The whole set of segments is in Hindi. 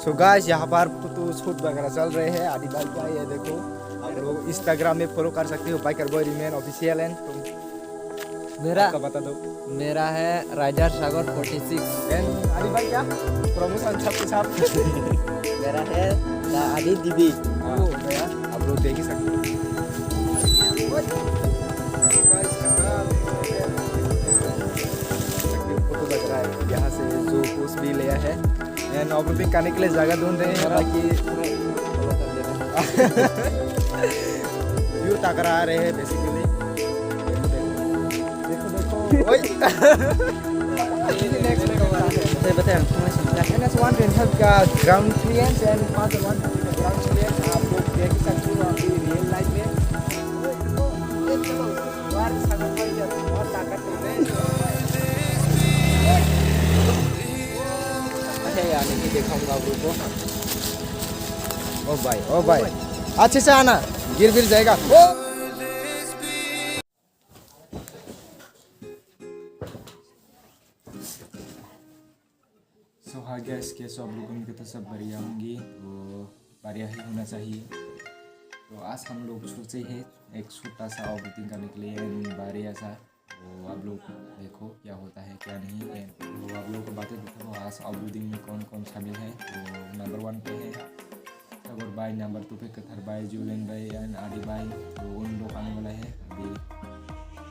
सो गाइस यहाँ पर फोटो शूट वगैरह चल रहे हैं आदि भाई का, ये देखो आप लोग इंस्टाग्राम में फॉलो कर सकते हो बाइकर बॉय रीमेन ऑफिशियल है। मेरा आपका बता दो। मेरा है राइडर सागर 46 एंड आदि भाई क्या प्रमोशन छाप के साथ मेरा है आदि दीदी। हाँ भैया आप लोग देख ही सकते हो। फोटो लग रहा है यहाँ से जो पोस्ट भी लिया है एंड ऑपरेटिंग करने के लिए जगह ढूंढ रहे हैं बाकी व्यू टकरा रहे हैं बेसिकली। देखो देखो का ground clearance and ground clearance आप लोग देख सकते हो अभी रियल लाइफ में। यानी कि दिखाऊंगा आप लोगों को। ओ भाई अच्छे से आना, गिर जाएगा। सो हाँ गैस कैसे आप लोगों की तो सब बढ़िया होंगी, तो बढ़िया ही होना चाहिए। तो आज हम लोग सोचे हैं एक छोटा सा ऑपरेटिंग करने के लिए बढ़िया सा, तो आप लोग देखो क्या होता है क्या नहीं है। तो आप लोगों को बातें बताओ आज ऑपरेटिंग में कौन कौन शामिल है। तो नंबर 1 पे है सागर भाई, नंबर 2 पे कथर भाई, जुलेन भाई एंड आदि भाई। तो उन लोग आने वाला है अभी।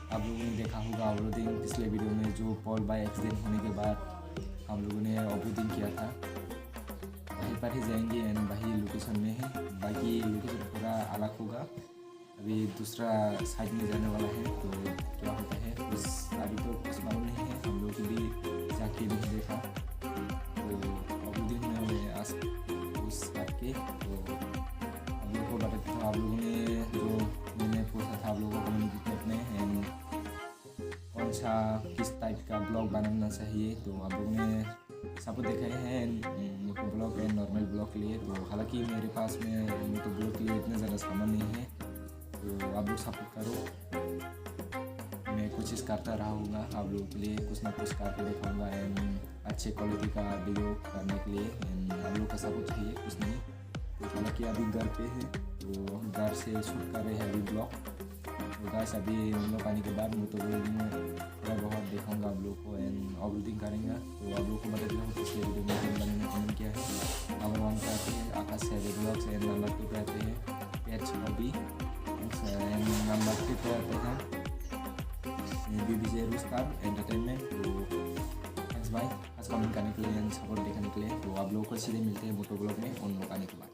आप लोगों ने देखा होगा ऑपरेटिंग पिछले वीडियो में जो पॉल भाई एक्सीडेंट होने के बाद हम लोगों ने ऑपरेटिंग किया था, वहीं पर ही जाएंगे एंड वही लोकेशन में है। बाकी लोकेशन पूरा अलग होगा, अभी दूसरा साइड में जाने वाला है। तो क्या होता है उस अभी तो कुछ मालूम नहीं है, हम लोग भी जाके नहीं देखा। तो अभी दिन में आज उस करके तो आप लोगों को बताते थे। आप लोगों ने जो मैंने पूछा था आप लोगों को कम्युनिटी अपने एंड कौन सा किस टाइप का ब्लॉग बनाना चाहिए, तो आप लोगों ने सब देखे हैं मोटो ब्लॉग एंड नॉर्मल ब्लॉग के लिए। तो हालांकि मेरे पास में मोटो ब्लॉग के लिए इतना ज़्यादा सामान नहीं है, तो आप लोग सपोर्ट करो। मैं कोशिश करता रहूँगा आप लोगों के लिए कुछ ना कुछ करके दिखाऊंगा एंड अच्छे क्वालिटी का वीडियो करने के लिए एंड आप लोग का सपोर्ट चाहिए, कुछ नहीं। तो हालांकि अभी घर पे है, तो घर से शूट कर रहे हैं अभी ब्लॉग। तो गाइस अभी हम लोग आने के बाद मोटो ब्लॉग में थोड़ा बहुत दिखाऊंगा आप लोग को एंड ऑपरेटिंग करेंगे। तो आप लोग को बता देता हूँ पिछले वीडियो में जिन बने कमेंट किया है। नंबर 1 पे आते हैं आकाश से ब्लॉग्स एंड नंबर 2 पे आते हैं पेट्स हॉबी एंड नंबर 3 पे आते हैं बीबीजे रुस्तार एंटरटेनमेंट। तो थैंक्स भाई आज कमेंट करने के लिए एंड सपोर्ट देखने के लिए। तो आप लोगों को सीधे मिलते हैं मोटो ब्लॉग में उन लोग आने के बाद।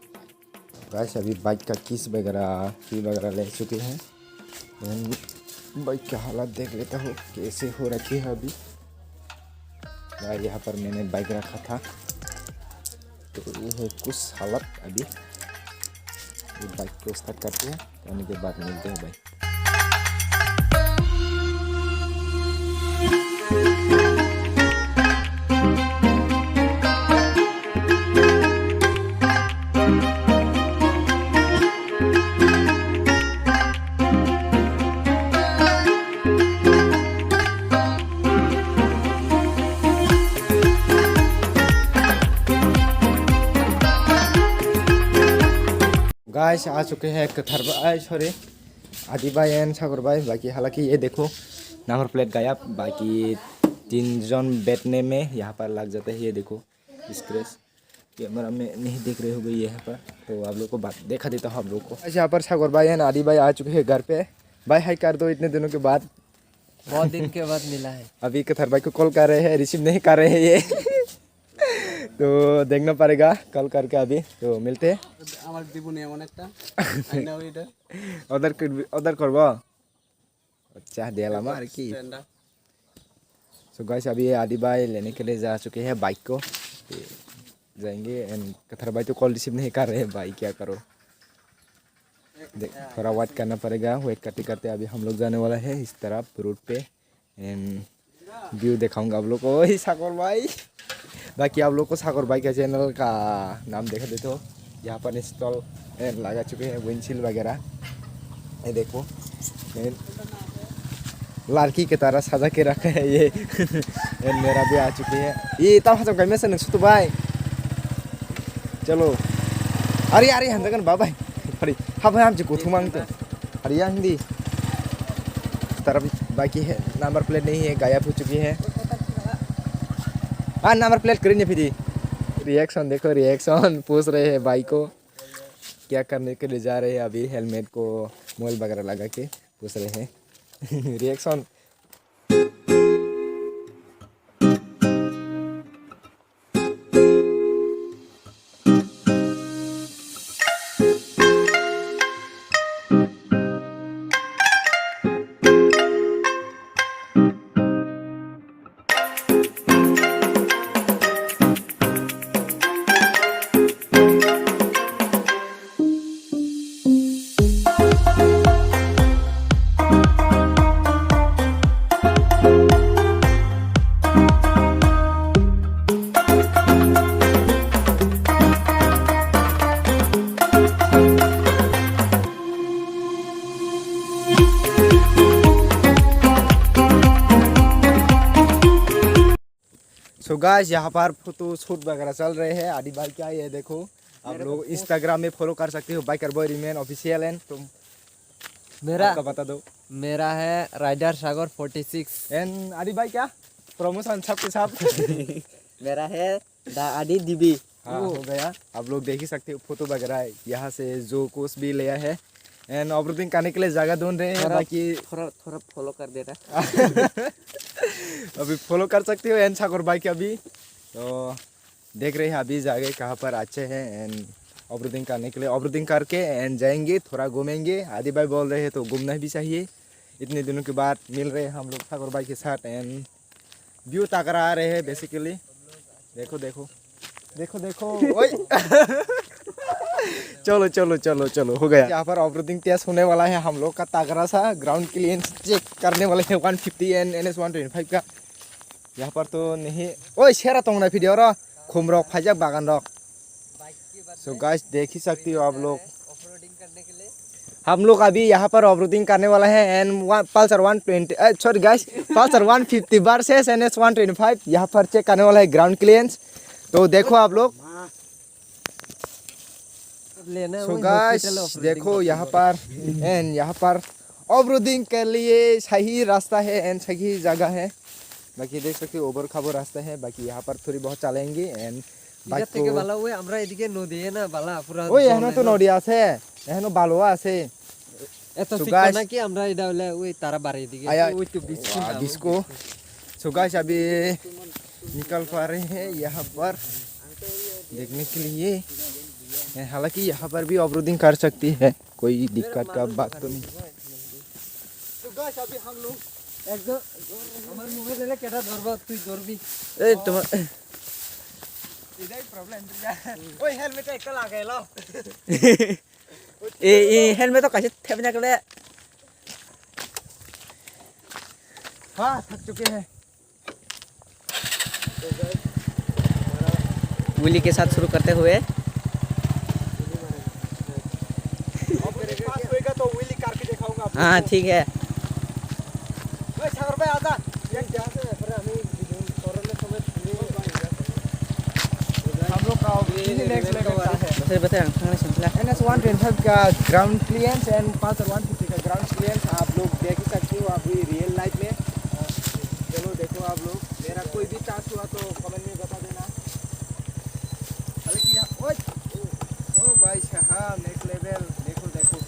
गाइस अभी बाइक का किस वगैरह की वगैरह ले चुके हैं एंड बाइक का हालत देख लेता हूँ कैसे हो रखी है अभी। यार यहाँ पर मैंने बाइक रखा था, तो ये है कुछ हालत अभी। ये बाइक को स्टार्ट करते हैं, करने के बाद मिलते हैं भाई। गाइस आ चुके हैं कथर भाई सॉरी आदि भाई एंड सागर भाई। बाकी हालांकि ये देखो नंबर प्लेट गायब, बाकी 3 जन बैठने में यहाँ पर लग जाता है। ये देखो स्क्रैच कैमरा में नहीं देख रहे हो गई यहाँ पर, तो आप लोग को बात देखा देता हूँ आप लोग को। यहाँ पर सागर भाई एंड आदि भाई आ चुके हैं घर पे। भाई हाई कर दो, इतने दिनों के बाद, बहुत दिन के बाद मिला है। अभी कथर भाई को कॉल कर रहे हैं, रिसीव नहीं कर रहे हैं ये तो देखना पड़ेगा कॉल करके अभी। तो मिलते हैं ऑर्डर करब अच्छा दे लामा कि। सो गाइस अभी आदि भाई लेने के लिए जा चुके हैं बाइक को, जाएंगे एंड कथर भाई तो कॉल रिसीव नहीं कर रहे हैं भाई, क्या करो थोड़ा वेट करना पड़ेगा। वेट करते करते अभी हम लोग जाने वाला है इस तरफ रोड पे एंड व्यू दिखाऊंगा आप लोग को। सागर भाई बाकी आप लोग को सागर भाई का चैनल का नाम देखा देते हो, यहाँ पर इंस्टॉल लगा चुके हैं विंडशील्ड वगैरह। ये देखो लड़की की तरह सजा के रखा है ये मेरा भी आ चुकी है। ये तब हम गए में से भाई चलो अरे अरे हंदगन बाबाई अरे हाँ भाई हम जी कोथू मांगते अरे यहाँ हिंदी तरफ बाकी है नंबर प्लेट नहीं है गायब हो चुकी है हाँ नंबर प्लेट करेंगे फिर रिएक्शन देखो रिएक्शन पूछ रहे हैं भाई को क्या करने के लिए जा रहे हैं अभी हेलमेट को मोबाइल वगैरह लगा के पूछ रहे हैं रिएक्शन सो गाइस यहाँ पर फोटो शूट वगैरह चल रहे हैं आदि भाई क्या ये देखो आप लोग इंस्टाग्राम में फॉलो कर सकते हो बाइकर बॉय रिमेन ऑफिशियल है तुम मेरा आपका बता दो मेरा है राइडर सागर 46 एंड आदि भाई क्या प्रमोशन सब के साथ मेरा है द आदि दीदी हाँ हो गया आप लोग देख ही सकते हो फोटो वगैरह यहाँ से जो कुछ भी लिया है एंड ऑपरेटिंग करने के लिए जगह ढूंढ रहे हैं बाकी थोड़ा फॉलो कर देना अभी फॉलो कर सकते हो एंड सागर भाई के अभी तो देख रहे हैं अभी जगह कहाँ पर अच्छे हैं एंड ऑपरेटिंग करने के लिए ऑपरेटिंग करके एंड जाएंगे थोड़ा घूमेंगे आदि भाई बोल रहे हैं तो घूमना भी चाहिए इतने दिनों के बाद मिल रहे हैं हम लोग सागर भाई के साथ एंड व्यू ताकरा आ रहे हैं बेसिकली देखो देखो देखो देखो ओए चलो चलो चलो चलो हो गया यहाँ पर ऑपरेटिंग टेस्ट होने वाला है हम लोग का तागरा सा ग्राउंड क्लियरेंस चेक करने वाले हैं 150 एंड NS 125 का यहाँ पर तो नहीं ओए शेरा तो ना वीडियो रो खुम रॉक फाइजा बागान रॉक सो गाइस देख ही सकती हो आप लोग ऑफरोडिंग करने के लिए हम लोग अभी यहाँ पर ऑफरोडिंग करने वाला है and Pulsar 120 sorry guys Pulsar 150 versus NS 125 यहाँ पर चेक करने वाला है ग्राउंड क्लियरेंस तो देखो आप लोग सो गाइस देखो यहाँ पर एंड यहाँ पर ऑफरोडिंग के लिए सही रास्ता है एंड सही जगह है बाकी देख सकते हो ओवर खाबो रास्ता है बाकी यहाँ पर थोड़ी बहुत चलेंगे एंड বাইক থেকে ভালো ওই আমরা এদিকে নদী না বালা পুরা ওই এখনো তো নদী আছে এখনো বালুয়া আছে এত শিখা নাকি আমরা এটা হলে ওই তারা বাড়ি দিকে ওই তো बिस्को सो गाइस अभी निकल पा रहे हैं यहाँ पर देखने के लिए हालांकि यहाँ पर भी ऑफरोडिंग कर सकती है कोई दिक्कत का बात तो नहीं तो गाइस अभी हम लोग एकदम আমার মোবাইল এলে কেটা ধরবা তুই ধরবি এই তোমার এটাই প্রবলেম ওই হেলমেট একটা লাগাই লাও এই হেলমেট তো कैसे थेबने के लिए हाँ थक चुके हैं विली के साथ शुरू करते हुए तो विली करके दिखाऊंगा हाँ ठीक है सागर भाई आजा हम लोग का नेक्स्ट लेवल का है NS 125 का ग्राउंड क्लियरेंस एंड पल्सर 150 का ग्राउंड क्लियरेंस आप लोग देख ही सकते हो अभी रियल लाइफ में चलो देखो आप लोग मेरा कोई भी चांस हुआ तो कमेंट में बता देना हालांकि ओ भाई साहब नेक्स्ट लेवल देखो देखो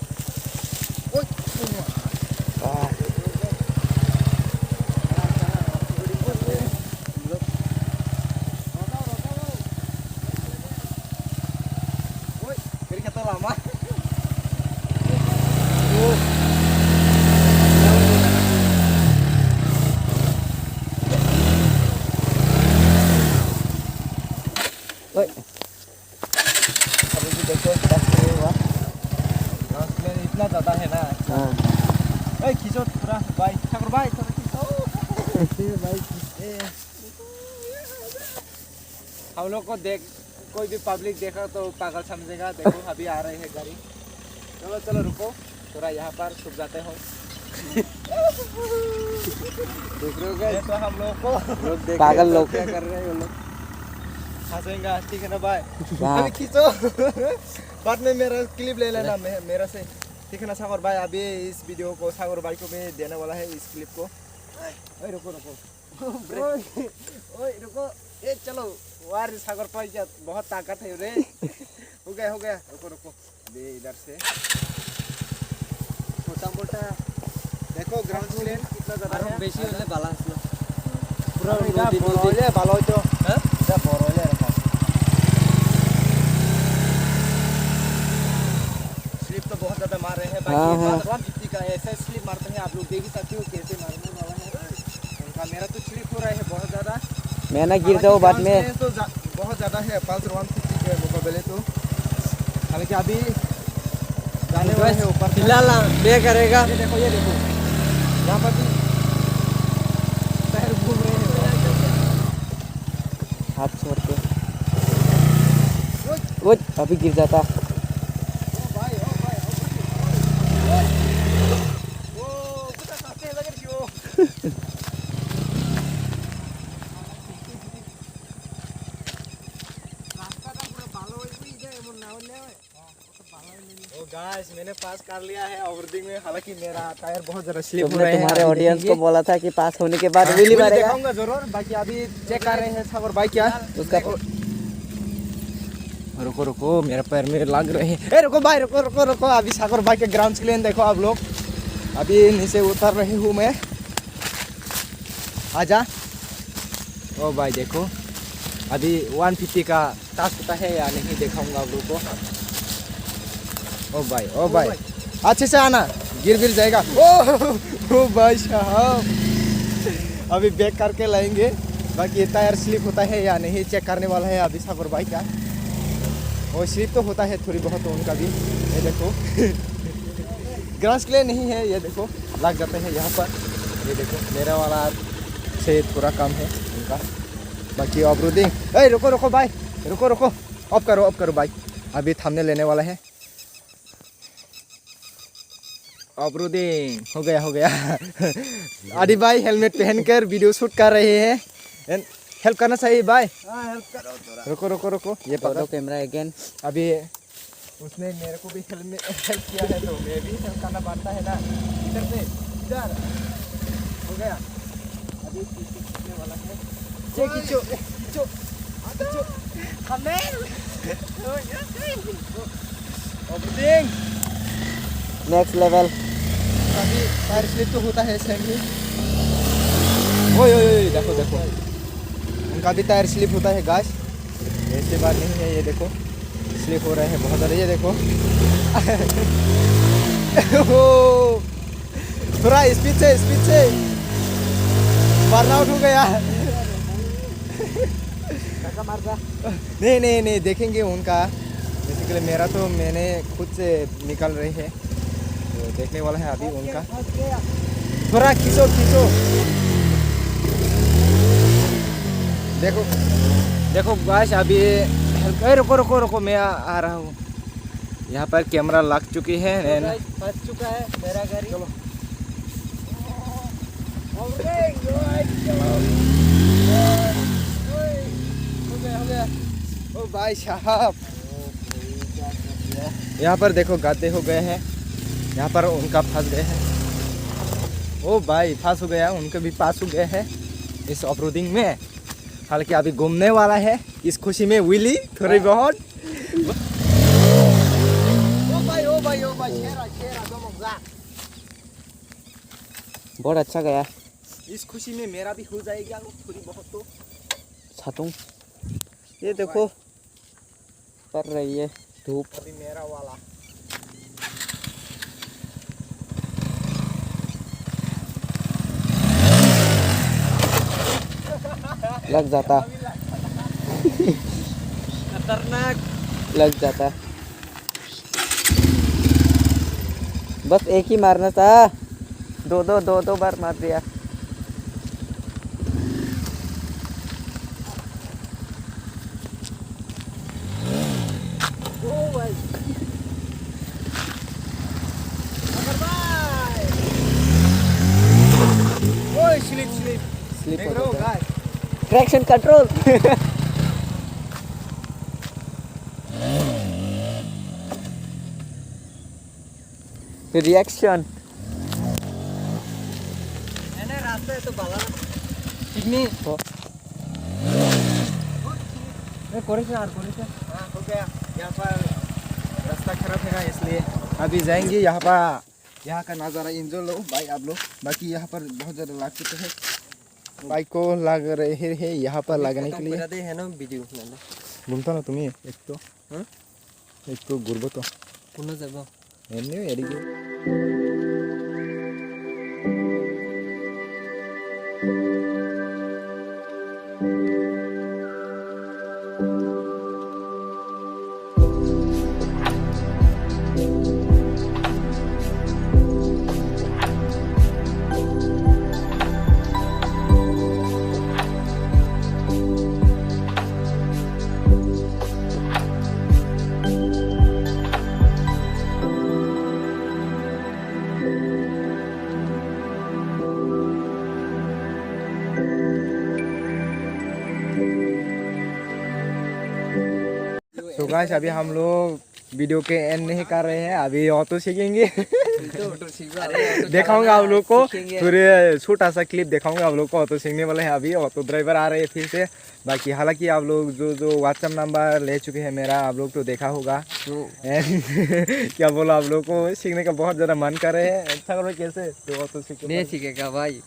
lama Oi. अभी देखो हुआ इतना ज़्यादा है ना हाँ खींचो पूरा भाई ठाकुर भाई थोड़ा खींचो भाई हम लोग को देख कोई भी पब्लिक देखा तो पागल समझेगा देखो अभी आ रहे हैं गाड़ी चलो चलो रुको थोड़ा यहाँ पर छुप जाते हो देख रहे हो तो हम लोग को पागल लोग क्या कर रहे हैं वो लोग फंसेगा, ठीक है ना भाई? हाँ। अभी खींचो। बाद में मेरा क्लिप ले लेना मेरा से, ठीक है ना सागर भाई? अभी इस वीडियो को सागर भाई को मैं देने वाला है, इस क्लिप को। ओए रुको रुको, ओए रुको, ये चलो। वार सागर भाई क्या बहुत ताकत है रे। हो गया रुको रुको, ये इधर से छोटा मोटा देखो ग्राउंड प्लेन कितना ज़्यादा है। বেশি হলে ভালো আসলো पूरा बरोले भालो तो हां এটা बरोले रखो। स्लिप तो बहुत ज्यादा मार रहे हैं बाकी हाँ, ये हाँ। बात 150 का है, ऐसा स्लिप मारते हैं आप लोग देख ही सकते हो कैसे मारने वाला है उनका। मेरा तो स्लिप हो रहा है बहुत ज्यादा, मैं ना गिर जाऊँ बाद में। तो बहुत ज्यादा है पल्सर 150 के मुकाबले तो। हालांकि अभी जाने वाले हैं ऊपर। फिलहाल बे करेगा। ये देखो यहाँ पर भी पैर घूम रहे हैं। हाथ छोड़ के वो अभी गिर जाता। ओ भाई ओ कुछ साथे लगे क्यों? रास्ता का पूरा भालो होई जाए मन ना होले ओ गाइस मैंने पास कर लिया है ओवरथिंग में। हालांकि मेरा टायर बहुत ज्यादा स्लिप हो तुमने रहा है। तुम्हारे अभी ऑडियंस को देखेंगे। बोला था कि पास होने के बाद हाँ, व्हीली मुझे मारेगा। दिखाऊंगा जरूर। बाकी अभी चेक कर रहे हैं सागर भाई क्या उसका रुको रुको मेरे पैर में लग रहे हैं। ए रुको भाई रुको रुको रुको, अभी सागर भाई के ग्राउंड क्लीन देखो आप लोग। अभी नीचे उतर रही हूँ मैं, आजा। ओ भाई देखो अभी 150 का टास्क होता है या नहीं दिखाऊंगा आप लोग को। ओ भाई अच्छे से आना, गिर जाएगा। ओ भाई साहब अभी बैक करके लाएंगे। बाकी ये टायर स्लिप होता है या नहीं चेक करने वाला है अभी सागर भाई का। और स्लिप तो होता है थोड़ी बहुत तो उनका भी। ये देखो ग्रास क्ले नहीं है, ये देखो लग जाते हैं यहाँ पर। ये देखो मेरा वाला से पूरा काम है उनका। बाकी ऑफरोडिंग। ए रुको रुको भाई रुको ऑफ करो भाई, अभी थामने लेने वाला है। ऑफरोडिंग हो गया। आदि भाई हेलमेट पहनकर वीडियो शूट कर रहे हैं। हेल्प करना चाहिए भाई। हाँ हेल्प करो। रुको ये पकड़ो कैमरा अगेन। अभी उसने मेरे को भी हेल्प किया है तो मैं भी हेल्प करना पड़ता है ना। इधर से इधर हो गया। अभी खींचने वाला है। खींचो हमें नेक्स्ट लेवल। अभी टायर स्लिप तो होता है सेम ही। ओए देखो उनका भी टायर स्लिप होता है गाइस, ऐसे बात नहीं है। ये देखो स्लिप हो रहे हैं बहुत ज़्यादा, ये देखो। थोड़ा स्पीड से बर्न आउट हो गया। नहीं देखेंगे उनका। बेसिकली मेरा तो मैंने खुद से निकल रही है तो देखने वाला है अभी उनका। थोड़ा खींचो देखो गाइस अभी रुको मैं आ रहा हूँ। यहाँ पर कैमरा लग चुकी है। फंस चुका है मेरा गाड़ी। चलो हो गया। ओ भाई साहब यहाँ पर देखो गड्ढे हो गए हैं, यहाँ पर उनका फंस गए हैं। ओ भाई पास हो गया, उनके भी पास हो गए हैं इस ऑफरोडिंग में। हालांकि अभी घूमने वाला है इस खुशी में व्हीली थोड़ी बहुत। ओ भाई शेरा दो मौका। बहुत अच्छा गया। इस खुशी में मेरा भी हो जाएगा थोड़ी बहुत तो। छातू ये देखो कर रही है धूप। अभी मेरा वाला लग जाता। खतरनाक लग जाता। बस एक ही मारना था, दो बार मार दिया। स्लिप स्लिप देख रहे हो गाइस। Traction control. रिएक्शन एने रास्ता है तो बाला कितनी हो मैं कोरे से हाँ हो गया। यहाँ पर रास्ता खराब है ना, इसलिए अभी जाएंगे यहाँ पर। यहाँ का नज़ारा एंजॉय लो भाई आप लोग। बाकी यहाँ पर बहुत ज़्यादा लाग चुके हैं, बाइक को लग रहे हैं यहाँ पर लगने के लिए। है ना वीडियो घूमता ना तुम्हें एक तो हाँ एक तो घूरबो तो पुनः जाबो एमनी एरिगो तो गाइस अभी हम लोग वीडियो के एंड नहीं कर रहे हैं, अभी ऑटो सीखेंगे। दिखाऊंगा आप लोग को फिर छोटा सा क्लिप दिखाऊंगा आप लोग को। ऑटो सीखने वाले हैं, अभी ऑटो ड्राइवर आ रहे हैं फिर से। बाकी हालांकि आप लोग जो व्हाट्सएप नंबर ले चुके हैं मेरा, आप लोग तो देखा होगा। क्या बोला, आप लोग को सीखने का बहुत ज़्यादा मन कर रहे हैं। अच्छा करो कैसे तो ऑटो नहीं सीखेगा भाई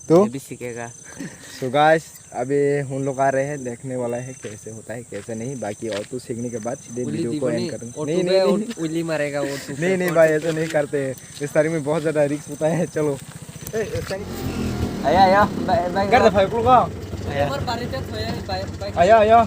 तो भी सीखेगा। सो गाइस अभी हम लोग आ रहे हैं, देखने वाला है कैसे होता है कैसे नहीं। बाकी ऑटो सीखने के बाद सीधे वीडियो को एंड करेंगे। नहीं उली मारेगा वो नहीं भाई ऐसा नहीं करते, इस तारीख में बहुत ज़्यादा रिस्क होता है। चलो आया कर दे भाई को आया आया